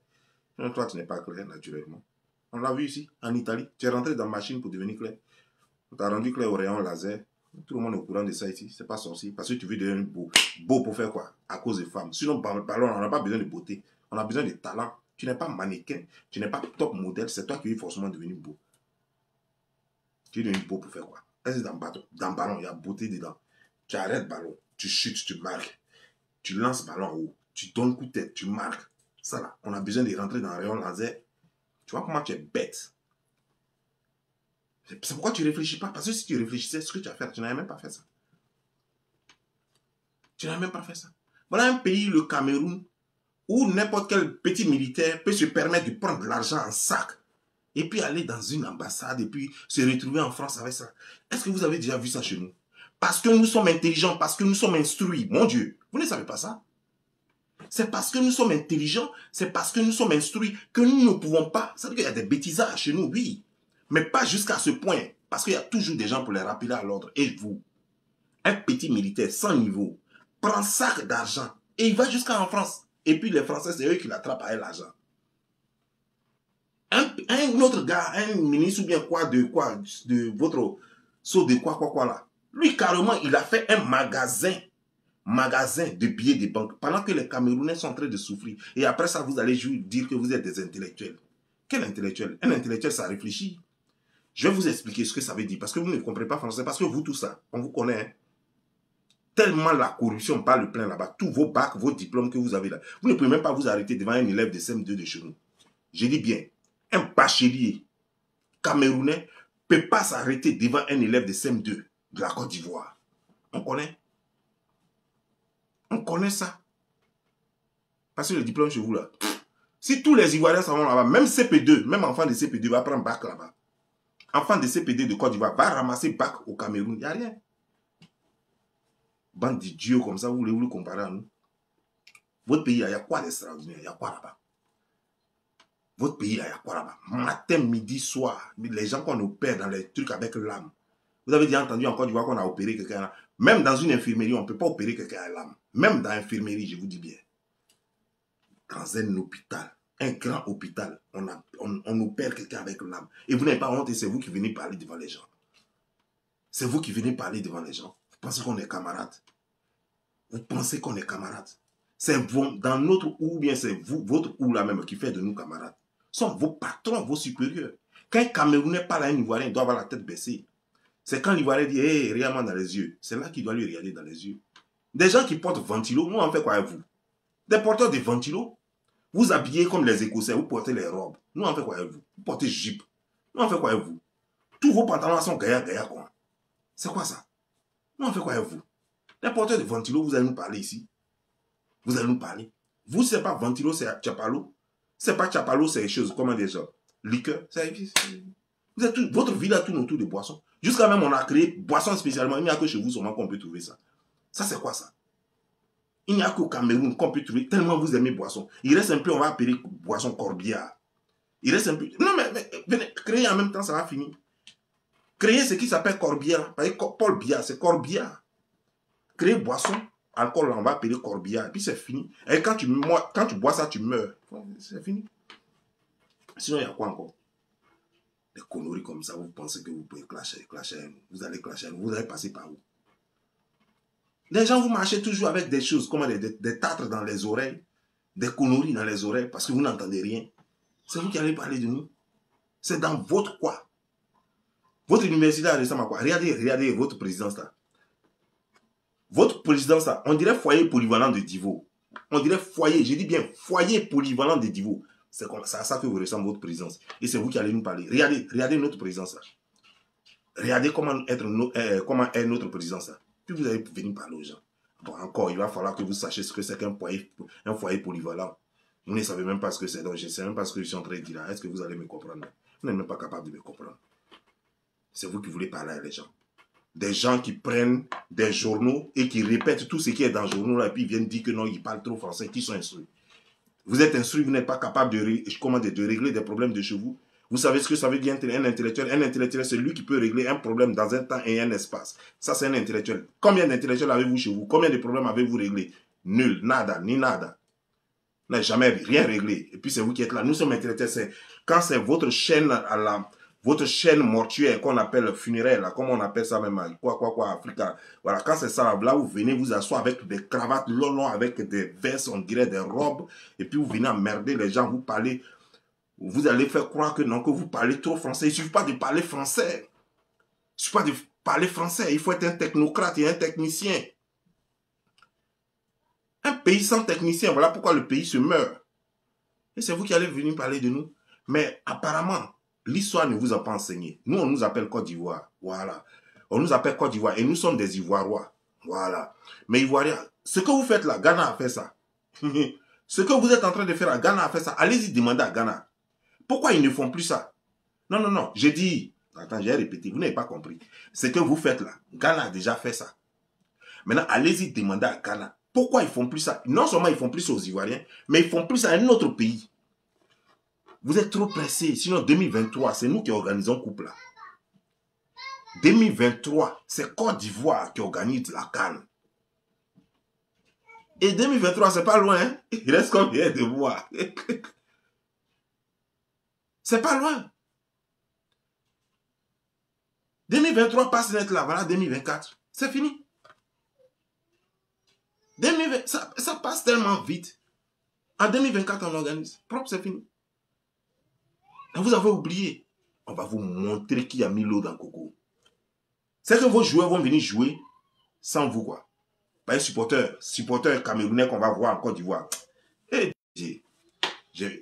Non, toi, tu n'es pas clair, naturellement. On l'a vu ici, en Italie. Tu es rentré dans la machine pour devenir clair. On t'a rendu clair au rayon laser. Tout le monde est au courant de ça ici. C'est pas sorcier. Parce que tu veux devenir beau. Beau pour faire quoi? À cause des femmes. Sinon, on n'a pas besoin de beauté. On a besoin de talent. Tu n'es pas mannequin. Tu n'es pas top modèle. C'est toi qui veux forcément devenir beau. Tu es devenu beau pour faire quoi? Est-ce que dans le ballon, il y a beauté dedans? Tu arrêtes le ballon. Tu chutes, tu marques. Tu lances le ballon en haut. Tu donnes coup de tête. Tu marques. Ça là, on a besoin de rentrer dans le rayon laser. Tu vois comment tu es bête. C'est pourquoi tu ne réfléchis pas. Parce que si tu réfléchissais, ce que tu as fait, tu n'avais même pas fait ça. Tu n'avais même pas fait ça. Voilà un pays, le Cameroun, où n'importe quel petit militaire peut se permettre de prendre de l'argent en sac et puis aller dans une ambassade et puis se retrouver en France avec ça. Est-ce que vous avez déjà vu ça chez nous? Parce que nous sommes intelligents, parce que nous sommes instruits. Mon Dieu, vous ne savez pas ça? C'est parce que nous sommes intelligents, c'est parce que nous sommes instruits que nous ne pouvons pas. Ça veut dire qu'il y a des bêtisages chez nous, oui. Mais pas jusqu'à ce point. Parce qu'il y a toujours des gens pour les rappeler à l'ordre. Et vous, un petit militaire sans niveau, prend sac d'argent et il va jusqu'en France. Et puis les Français, c'est eux qui l'attrapent à l'argent. Un autre gars, un ministre ou bien de votre saut de quoi là. Lui, carrément, il a fait un magasin de billets de banque pendant que les Camerounais sont en train de souffrir. Et après ça, vous allez dire que vous êtes des intellectuels. Quel intellectuel? Un intellectuel, ça réfléchit. Je vais vous expliquer ce que ça veut dire. Parce que vous ne comprenez pas français. Parce que vous, tout ça, on vous connaît. Hein? Tellement la corruption bat le plein là-bas. Tous vos bacs, vos diplômes que vous avez là. Vous ne pouvez même pas vous arrêter devant un élève de CM2 de chez nous. Je dis bien, un bachelier camerounais ne peut pas s'arrêter devant un élève de CM2 de la Côte d'Ivoire. On connaît? On connaît ça. Parce que le diplôme chez vous là, si tous les Ivoiriens s'en vont là-bas, même CP2, même enfant de CP2 va prendre bac là-bas. Enfant de CP2 de Côte d'Ivoire va ramasser bac au Cameroun. Il n'y a rien. Bande d'idiots comme ça, vous voulez vous le comparer à nous? Votre pays, il y a quoi d'extraordinaire? Il y a quoi là-bas? Votre pays, il y a quoi là-bas? Matin, midi, soir, les gens qu'on opère dans les trucs avec l'âme. Vous avez déjà entendu en Côte d'Ivoire qu'on a opéré quelqu'un là? Même dans une infirmerie, on ne peut pas opérer quelqu'un à l'âme. Même dans l'infirmerie, je vous dis bien. Dans un hôpital, un grand hôpital, on opère quelqu'un avec l'âme. Et vous n'avez pas honte et c'est vous qui venez parler devant les gens. C'est vous qui venez parler devant les gens. Vous pensez qu'on est camarades? Vous pensez qu'on est camarades? C'est dans notre ou bien c'est vous, votre ou là même qui fait de nous camarades. Ce sont vos patrons, vos supérieurs. Quand un Camerounais parle à un Ivoirien, il doit avoir la tête baissée. C'est quand l'Ivoirien dit, hé, regarde-moi dans les yeux. C'est là qu'il doit lui regarder dans les yeux. Des gens qui portent ventilo, nous on fait quoi avec vous? Des porteurs de ventilo, vous habillez comme les Écossais, vous portez les robes. Nous on fait quoi avec vous? Vous portez jupe. Nous on fait quoi avec vous? Tous vos pantalons sont gaillard quoi. C'est quoi ça? Nous on fait quoi avec vous? Les porteurs de ventilo, vous allez nous parler ici. Vous allez nous parler. Vous, c'est pas ventilo, c'est chapalo. C'est pas chapalo, c'est des choses, comment déjà? Liqueur. Vous êtes votre vie là tourne autour de boissons. Jusqu'à même on a créé boissons spécialement. Il n'y a que chez vous seulement qu'on peut trouver ça. Ça, c'est quoi ça? Il n'y a qu'au Cameroun qu'on peut trouver tellement vous aimez boissons. Il reste un peu, on va appeler boisson corbillard. Il reste un peu. Non, mais venez, créer en même temps, ça va finir. Créer ce qui s'appelle corbillard. Paul Biard, c'est corbillard. Créer boisson, alcool, on va appeler corbillard. Et puis c'est fini. Et quand tu bois ça, tu meurs. C'est fini. Sinon, il y a quoi encore? Des conneries comme ça, vous pensez que vous pouvez clasher, vous allez clasher, vous allez passer par où? Les gens, vous marchez toujours avec des choses comme des tâtres dans les oreilles, des conneries dans les oreilles, parce que vous n'entendez rien. C'est vous qui allez parler de nous. C'est dans votre quoi? Votre université ressemble à quoi? Regardez votre présidence là. Votre présidence là, on dirait foyer polyvalent de Divo. On dirait foyer, je dis bien foyer polyvalent de Divo. C'est à ça que vous ressemblez votre présidence. Et c'est vous qui allez nous parler. Regardez notre présidence là. Regardez comment est notre présidence là. Puis vous allez venir parler aux gens. Bon, encore, il va falloir que vous sachiez ce que c'est qu'un foyer polyvalent. Vous ne savez même pas ce que c'est. Donc, je ne sais même pas ce que je suis en train de dire. Est-ce que vous allez me comprendre? Vous n'êtes même pas capable de me comprendre. C'est vous qui voulez parler à les gens. Des gens qui prennent des journaux et qui répètent tout ce qui est dans le journal là, et puis ils viennent dire que non, ils parlent trop français, qui sont instruits. Vous êtes instruits, vous n'êtes pas capable de régler des problèmes de chez vous. Vous savez ce que ça veut dire un intellectuel? Un intellectuel, c'est lui qui peut régler un problème dans un temps et un espace. Ça, c'est un intellectuel. Combien d'intellectuels avez-vous chez vous? Combien de problèmes avez-vous réglés? Nul, nada, ni nada. Vous n'avez jamais rien réglé. Et puis, c'est vous qui êtes là. Nous sommes intellectuels. Quand c'est votre chaîne votre chaîne mortuaire qu'on appelle funéraire, là, comme on appelle ça même, Africa. Voilà, quand c'est ça, là, vous venez vous asseoir avec des cravates longs, avec des vestes, on dirait des robes, et puis vous venez emmerder les gens, vous parlez, vous allez faire croire que non, que vous parlez trop français. Il ne suffit pas de parler français. Il ne suffit pas de parler français. Il faut être un technocrate et un technicien. Un pays sans technicien, voilà pourquoi le pays se meurt. Et c'est vous qui allez venir parler de nous. Mais apparemment, l'histoire ne vous a pas enseigné. Nous, on nous appelle Côte d'Ivoire. Voilà. On nous appelle Côte d'Ivoire. Et nous sommes des Ivoirois. Voilà. Mais Ivoiriens, ce que vous faites là, Ghana a fait ça. Ce que vous êtes en train de faire là, Ghana a fait ça. Allez-y demander à Ghana. Pourquoi ils ne font plus ça? Non, non, non. J'ai dit, Attends, j'ai répété, vous n'avez pas compris. Ce que vous faites là, Ghana a déjà fait ça. Maintenant, allez-y demander à Ghana. Pourquoi ils font plus ça? Non seulement ils font plus aux Ivoiriens, mais ils font plus à un autre pays. Vous êtes trop pressés. Sinon, 2023, c'est nous qui organisons couple là. 2023, c'est Côte d'Ivoire qui organise la CAN. Et 2023, c'est pas loin. Hein? Il reste combien de mois? C'est pas loin. 2023 passe net là. Voilà 2024. C'est fini. 2020, ça passe tellement vite. En 2024, on organise. Propre, c'est fini. Et vous avez oublié. On va vous montrer qui a mis l'eau dans le coco. C'est que vos joueurs vont venir jouer sans vous, quoi. Pas un supporter camerounais qu'on va voir en Côte d'Ivoire. Hey,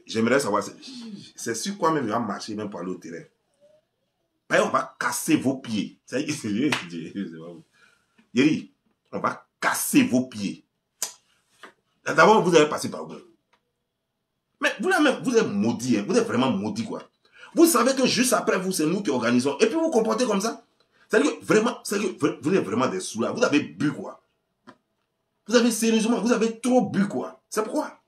j'aimerais savoir, c'est sur quoi même il va marcher même pour aller au terrain. Bah, on va casser vos pieds. Yeri, on va casser vos pieds. D'abord, vous allez passer par où? Mais vous là même, vous êtes maudit, hein. Vous êtes vraiment maudit, quoi. Vous savez que juste après vous, c'est nous qui organisons. Et puis vous vous comportez comme ça. C'est-à-dire que vraiment, vous êtes vraiment des sous là. Vous avez bu, quoi. Vous avez sérieusement, vous avez trop bu, quoi. C'est pourquoi.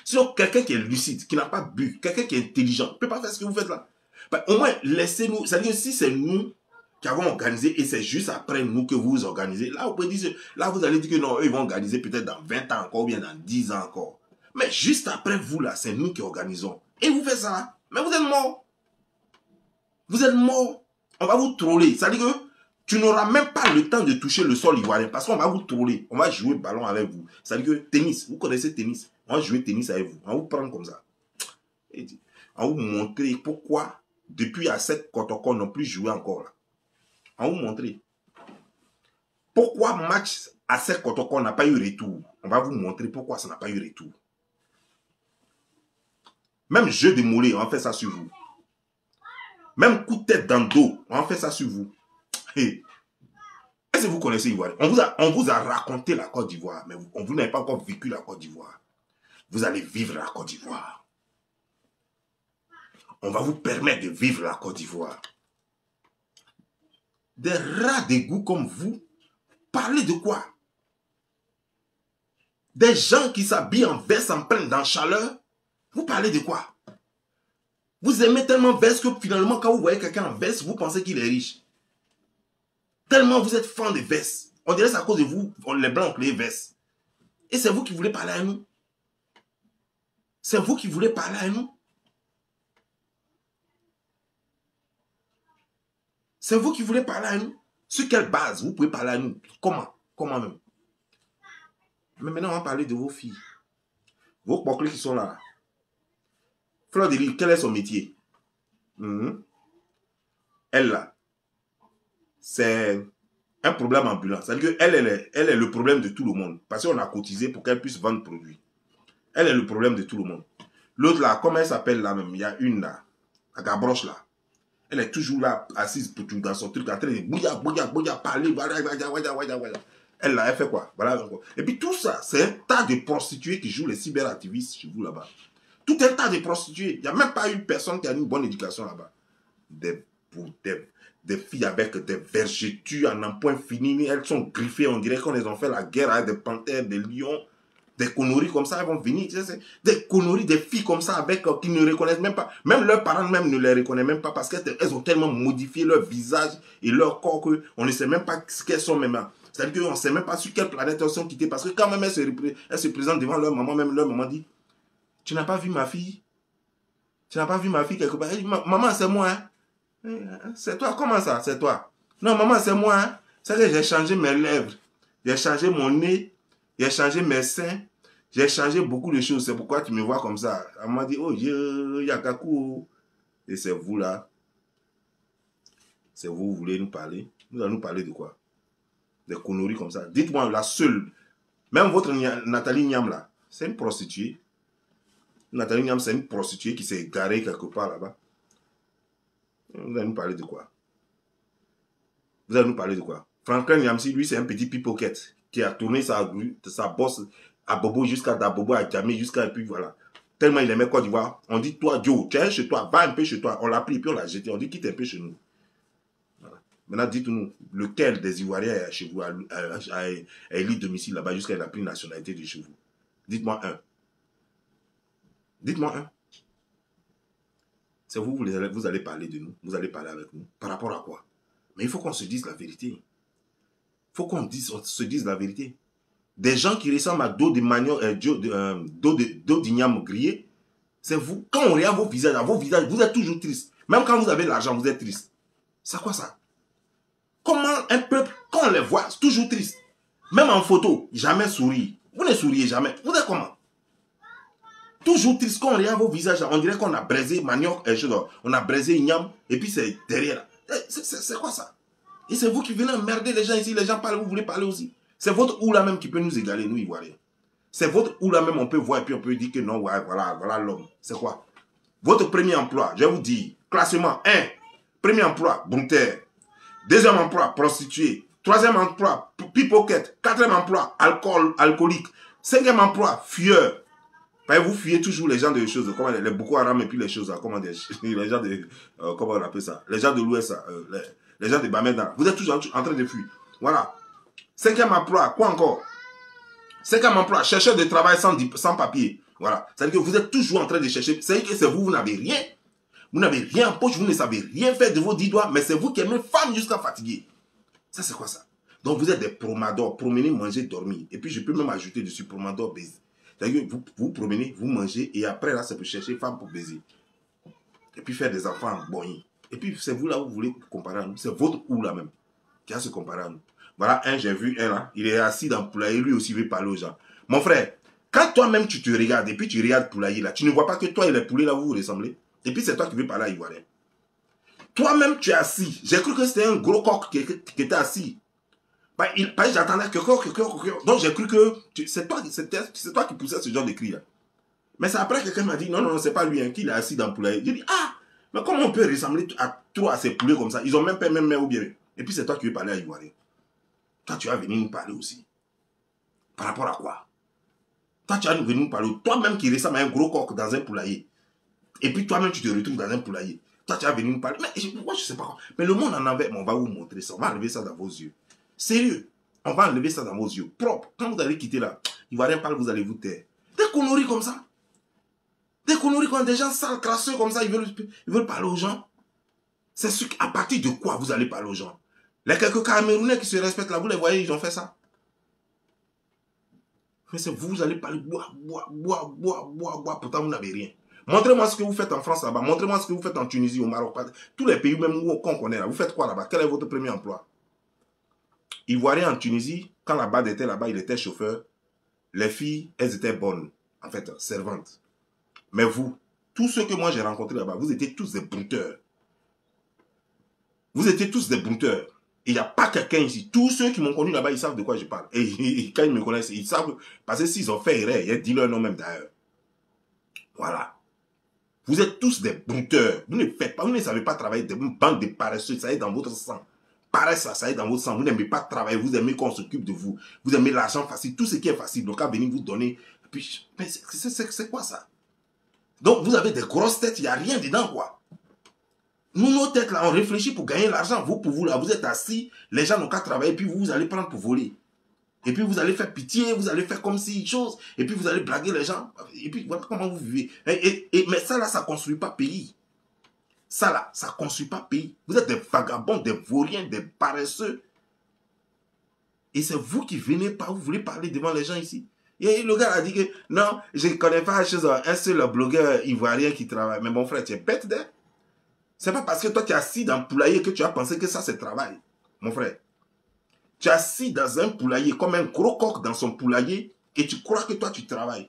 Sinon, quelqu'un qui est lucide, qui n'a pas bu, quelqu'un qui est intelligent, ne peut pas faire ce que vous faites là. Ben, au moins, laissez-nous. C'est-à-dire que si c'est nous qui avons organisé et c'est juste après nous que vous organisez, là, vous pouvez dire, là, vous allez dire que non, eux, ils vont organiser peut-être dans 20 ans encore ou bien dans 10 ans encore. Mais juste après vous, là, c'est nous qui organisons. Et vous faites ça. Mais vous êtes morts. Vous êtes morts. On va vous troller. C'est-à-dire que tu n'auras même pas le temps de toucher le sol ivoirien parce qu'on va vous troller. On va jouer ballon avec vous. C'est-à-dire que tennis, vous connaissez tennis. On va jouer tennis avec vous. On va vous prendre comme ça. Et on va vous montrer pourquoi, depuis à cette Kotoko, n'ont plus joué encore là. On va vous montrer. Pourquoi match à cette Kotoko n'a pas eu retour. On va vous montrer pourquoi ça n'a pas eu retour. Même jeu de mollet, on va faire ça sur vous. Même coup de tête dans le dos, on va faire ça sur vous. Hey. Est-ce que vous connaissez l'Ivoire? On vous a raconté la Côte d'Ivoire, mais vous n'avez pas encore vécu la Côte d'Ivoire. Vous allez vivre la Côte d'Ivoire. On va vous permettre de vivre la Côte d'Ivoire. Des rats d'égout comme vous, parlez de quoi? Des gens qui s'habillent en veste en pleine dans la chaleur, vous parlez de quoi? Vous aimez tellement veste que finalement, quand vous voyez quelqu'un en veste, vous pensez qu'il est riche. Tellement vous êtes fan de vestes. On dirait que c'est à cause de vous, les blancs, les vestes. Et c'est vous qui voulez parler à nous. C'est vous qui voulez parler à nous. C'est vous qui voulez parler à nous. Sur quelle base vous pouvez parler à nous? Comment? Comment même? Mais maintenant, on va parler de vos filles. Vos boucles qui sont là. Fleur de Lys, quel est son métier? Elle là, c'est un problème ambulant. C'est-à-dire qu'elle est le problème de tout le monde. Parce qu'on a cotisé pour qu'elle puisse vendre produits. Elle est le problème de tout le monde. L'autre là, comment elle s'appelle là même? Il y a une là, la Gabroche là. Elle est toujours là, assise dans son truc, en train de bouya, parler. Elle là, elle fait quoi? Voilà. Et puis tout ça, c'est un tas de prostituées qui jouent les cyberactivistes chez vous là-bas. Tout un tas de prostituées. Il n'y a même pas une personne qui a une bonne éducation là-bas. Des filles avec des vergetures en un point fini. Elles sont griffées. On dirait qu'on les a fait la guerre avec des panthères, des lions. Des conneries comme ça, elles vont venir. Des conneries, des filles comme ça avec qui ne reconnaissent même pas. Même leurs parents même ne les reconnaissent même pas parce qu'elles ont tellement modifié leur visage et leur corps qu'on ne sait même pas ce qu'elles sont même. C'est-à-dire qu'on ne sait même pas sur quelle planète elles sont quittées parce que quand même elles se présentent devant leur maman, même leur maman dit, tu n'as pas vu ma fille? Tu n'as pas vu ma fille quelque part? Elle dit, maman, c'est moi. Hein? C'est toi, comment ça? C'est toi? Non, maman, c'est moi. Hein? C'est que j'ai changé mes lèvres. J'ai changé mon nez. J'ai changé mes seins. J'ai changé beaucoup de choses. C'est pourquoi tu me vois comme ça. Elle m'a dit, oh, Yakaku. Et c'est vous là. C'est vous voulez nous parler. Nous allons nous parler de quoi? Des conneries comme ça. Dites-moi, la seule. Même votre Nathalie Niam là. C'est une prostituée. Nathalie Niam, c'est une prostituée qui s'est garée quelque part là-bas. Vous allez nous parler de quoi? Vous allez nous parler de quoi? Franklin Niamsi, lui, c'est un petit pickpocket qui a tourné sa bosse à Bobo jusqu'à Dabobo, à Djamé, jusqu'à puis voilà. tellement il aimait Côte d'Ivoire. On dit, toi, Joe, tu es chez toi, va un peu chez toi. On l'a pris, puis on l'a jeté. On dit, quitte un peu chez nous. Voilà. Maintenant, dites-nous, lequel des Ivoiriens chez vous a élu domicile là-bas jusqu'à la pris nationalité de chez vous? Dites-moi un. Dites-moi un. C'est vous, vous allez parler de nous. Vous allez parler avec nous. Par rapport à quoi? Mais il faut qu'on se dise la vérité. Il faut qu'on se dise la vérité. Des gens qui ressemblent à dos d'igname grillé, c'est vous. Quand on regarde vos visages, vous êtes toujours triste. Même quand vous avez l'argent, vous êtes triste. C'est quoi ça? Comment un peuple, quand on les voit, c'est toujours triste. Même en photo, jamais sourire. Vous ne souriez jamais. Vous êtes comment? Toujours triste. Quand on regarde vos visages, on dirait qu'on a braisé manioc, on a braisé igname, et puis c'est derrière. C'est quoi ça? Et c'est vous qui venez emmerder les gens ici. Les gens parlent, vous voulez parler aussi. C'est votre oula même qui peut nous égaler, nous Ivoiriens. C'est votre oula même, on peut voir et puis on peut dire que non, ouais, voilà l'homme. C'est quoi? Votre premier emploi, je vais vous dire, classement 1, premier emploi, brouteur. Deuxième emploi, prostituée. Troisième emploi, pickpocket. Quatrième emploi, alcoolique. Cinquième emploi, fuyeur. Vous fuyez toujours les gens de choses, comment les Boko Haram et puis les choses, comment les gens de, comment on appelle ça, les gens de l'Ouest, les gens de Bamenda. Vous êtes toujours en train de fuir. Voilà. Cinquième emploi, quoi encore? Cinquième emploi, chercheur de travail sans papier. Voilà. C'est-à-dire que vous êtes toujours en train de chercher. C'est-à-dire que c'est vous, vous n'avez rien. Vous n'avez rien en poche, vous ne savez rien faire de vos 10 doigts, mais c'est vous qui aimez femme jusqu'à fatiguer. Ça, c'est quoi ça? Donc, vous êtes des promenadors, promener, manger, dormir. Et puis, je peux même ajouter dessus promenador, baiser. C'est-à-dire que vous promenez, vous mangez, et après, là, c'est pour chercher femme pour baiser. Et puis, faire des enfants en bonnie. Et puis, c'est vous là où vous voulez comparer à nous. C'est votre ou là même qui a se comparer à nous. Voilà, j'ai vu un là, il est assis dans le poulailler, lui aussi veut parler aux gens. Mon frère, quand toi-même tu te regardes, et puis tu regardes le poulailler là, tu ne vois pas que toi et les poulets là, vous vous ressemblez. Et puis c'est toi qui veux parler à Ivoirien. Toi-même tu es assis. J'ai cru que c'était un gros coq qui était assis. J'attendais que. Donc j'ai cru que c'est toi qui poussais ce genre de cri là. Mais c'est après que quelqu'un m'a dit, non, c'est pas lui hein, qui est assis dans le poulailler. J'ai dit, ah, mais comment on peut ressembler à ces poulets comme ça? Ils ont même pas même mère ou bien. Et puis c'est toi qui veux parler à Ivoirien. Toi, tu vas venir nous parler aussi. Par rapport à quoi? Toi, tu vas venir nous parler. Toi-même qui ressemble à un gros coq dans un poulailler. Et puis toi-même, tu te retrouves dans un poulailler. Toi, tu vas venir nous parler. Mais moi, je sais pas quoi. Mais le monde en avait. On va vous montrer ça. On va enlever ça dans vos yeux. Sérieux. On va enlever ça dans vos yeux. Propre. Quand vous allez quitter là, il va rien parler, vous allez vous taire. Des conneries comme ça. Des conneries quand des gens sales, crasseux comme ça, ils veulent parler aux gens. C'est à partir de quoi vous allez parler aux gens? Les quelques Camerounais qui se respectent là, vous les voyez, ils ont fait ça. Mais c'est vous allez parler, boire, pourtant vous n'avez rien. Montrez-moi ce que vous faites en France là-bas, montrez-moi ce que vous faites en Tunisie, au Maroc, tous les pays même qu'on connaît là, vous faites quoi là-bas? Quel est votre premier emploi? Ivoirien en Tunisie, quand la BAD était là-bas, il était chauffeur, les filles, elles étaient bonnes, en fait, servantes. Mais vous, tous ceux que moi j'ai rencontrés là-bas, vous étiez tous des brouteurs. Vous étiez tous des brouteurs. Il n'y a pas quelqu'un ici. Tous ceux qui m'ont connu là-bas, ils savent de quoi je parle. Et quand ils me connaissent, ils savent. Parce que s'ils ont fait erreur, ils disent leur nom même d'ailleurs. Voilà. Vous êtes tous des brouteurs. Vous ne faites pas, vous ne savez pas travailler. Une bande de paresseux, ça est dans votre sang. Paresse, ça est dans votre sang. Vous n'aimez pas travailler. Vous aimez qu'on s'occupe de vous. Vous aimez l'argent facile. Tout ce qui est facile. Donc, à venir vous donner. Puis, c'est quoi ça? Donc, vous avez des grosses têtes. Il n'y a rien dedans, quoi. Nous, nos têtes, là, on réfléchit pour gagner l'argent. Vous, pour vous, là, vous êtes assis, les gens n'ont qu'à travailler, puis vous allez prendre pour voler. Et puis, vous allez faire pitié, vous allez faire comme si chose, et puis vous allez blaguer les gens. Et puis, voilà comment vous vivez. Mais ça, là, ça ne construit pas pays. Ça, là, ça ne construit pas pays. Vous êtes des vagabonds, des vauriens, des paresseux. Et c'est vous qui venez pas, vous voulez parler devant les gens ici. Et le gars a dit que, non, je ne connais pas un seul blogueur ivoirien qui travaille. Mais mon frère, tu es bête d'ailleurs. C'est pas parce que toi tu es assis dans un poulailler que tu as pensé que ça c'est travail, mon frère. Tu es assis dans un poulailler comme un gros coq dans son poulailler et tu crois que toi tu travailles.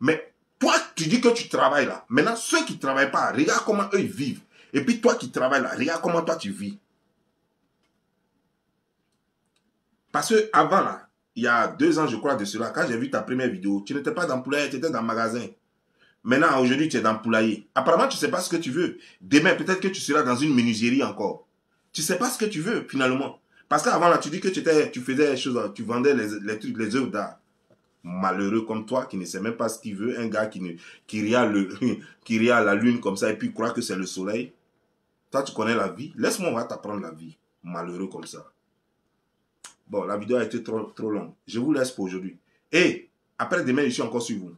Mais toi tu dis que tu travailles là. Maintenant ceux qui ne travaillent pas, regarde comment eux ils vivent. Et puis toi qui travailles là, regarde comment toi tu vis. Parce que avant là, il y a 2 ans je crois de cela, quand j'ai vu ta première vidéo, tu n'étais pas dans le poulailler, tu étais dans le magasin. Maintenant, aujourd'hui, tu es dans le poulailler. Apparemment, tu ne sais pas ce que tu veux. Demain, peut-être que tu seras dans une menuiserie encore. Tu ne sais pas ce que tu veux, finalement. Parce qu'avant, là, tu dis que tu faisais des choses, tu vendais les trucs, les œuvres d'art. Malheureux comme toi, qui ne sait même pas ce qu'il veut, un gars qui regarde la lune comme ça et puis croit que c'est le soleil. Toi, tu connais la vie. Laisse-moi, on va t'apprendre la vie. Malheureux comme ça. Bon, la vidéo a été trop longue. Je vous laisse pour aujourd'hui. Et après demain, je suis encore sur vous.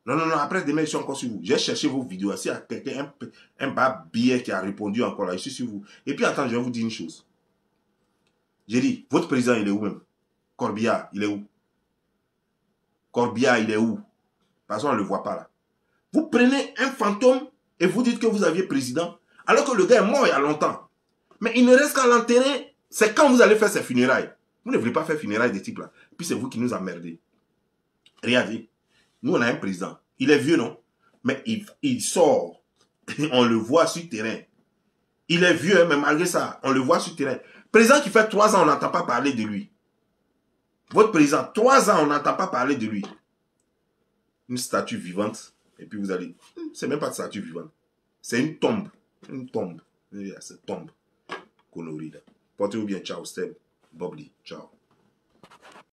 Non, après demain, je suis encore sur vous. J'ai cherché vos vidéos. S'il y a quelqu'un, un bas billet qui a répondu encore là, je suis sur vous. Et puis, attends, je vais vous dire une chose. J'ai dit, votre président, il est où même? Corbillard, il est où? Corbillard, il est où? Parce qu'on ne le voit pas là. Vous prenez un fantôme et vous dites que vous aviez président, alors que le gars est mort il y a longtemps. Mais il ne reste qu'à l'enterrer. C'est quand vous allez faire ses funérailles. Vous ne voulez pas faire funérailles des types là. Puis c'est vous qui nous emmerdez. Regardez. Nous, on a un président. Il est vieux, non? Mais il sort. On le voit sur le terrain. Il est vieux, mais malgré ça, on le voit sur le terrain. Président qui fait 3 ans, on n'entend pas parler de lui. Votre président, 3 ans, on n'entend pas parler de lui. Une statue vivante. Et puis vous allez... C'est même pas de statue vivante. C'est une tombe. Une tombe. C'est une tombe. Connerie là. Portez-vous bien. Ciao, Steve. Bobli. Ciao.